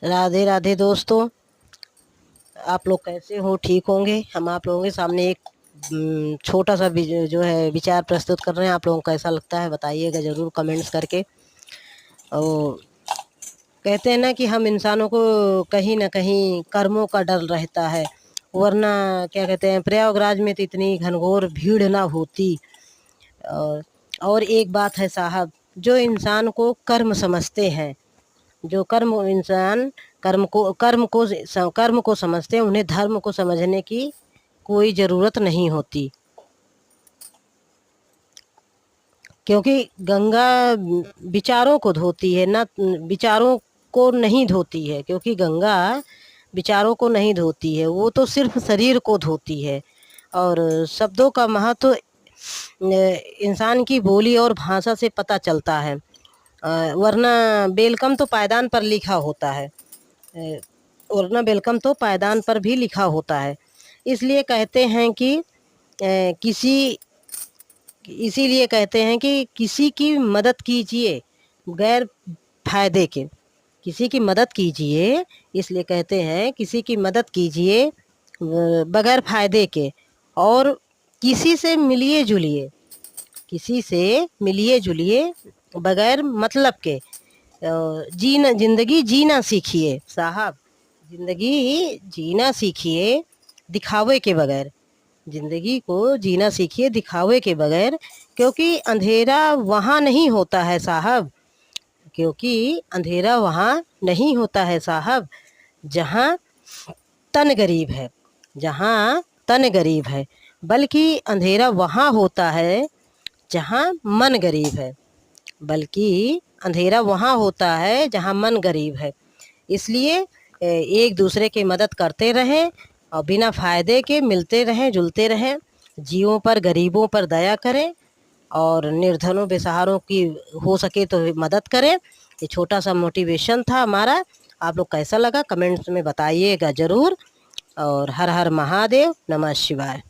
राधे राधे दोस्तों, आप लोग कैसे हो? ठीक होंगे। हम आप लोगों के सामने एक छोटा सा जो है विचार प्रस्तुत कर रहे हैं। आप लोगों को कैसा लगता है बताइएगा ज़रूर कमेंट्स करके। और कहते हैं ना कि हम इंसानों को कहीं ना कहीं कर्मों का डर रहता है, वरना क्या कहते हैं, प्रयागराज में तो इतनी घनघोर भीड़ ना होती। और और एक बात है साहब, जो इंसान को कर्म समझते हैं, जो कर्म इंसान कर्म को समझते हैं, उन्हें धर्म को समझने की कोई ज़रूरत नहीं होती। क्योंकि गंगा विचारों को धोती है, ना विचारों को नहीं धोती है। क्योंकि गंगा विचारों को नहीं धोती है, वो तो सिर्फ शरीर को धोती है। और शब्दों का महत्व इंसान की बोली और भाषा से पता चलता है। वरना वेलकम तो पायदान पर लिखा होता है, वरना वेलकम तो पायदान पर भी लिखा होता है। इसलिए कहते हैं कि किसी इसीलिए कहते हैं कि किसी की मदद कीजिए गैर फायदे के। किसी की मदद कीजिए, इसलिए कहते हैं किसी की मदद कीजिए बगैर फायदे के। और किसी से मिलिए जुलिए, किसी से मिलिए जुलिए बगैर मतलब के। जीना जिंदगी जीना सीखिए साहब, जिंदगी जीना सीखिए दिखावे के बगैर। जिंदगी को जीना सीखिए दिखावे के बगैर। क्योंकि अंधेरा वहाँ नहीं होता है साहब, क्योंकि अंधेरा वहाँ नहीं होता है साहब जहाँ तन गरीब है, जहाँ तन गरीब है। बल्कि अंधेरा वहाँ होता है जहाँ मन गरीब है, बल्कि अंधेरा वहाँ होता है जहाँ मन गरीब है। इसलिए एक दूसरे की मदद करते रहें और बिना फ़ायदे के मिलते रहें, जुलते रहें। जीवों पर, गरीबों पर दया करें और निर्धनों बेसहारों की हो सके तो मदद करें। ये छोटा सा मोटिवेशन था हमारा। आप लोग कैसा लगा कमेंट्स में बताइएगा ज़रूर। और हर हर महादेव, नमः शिवाय।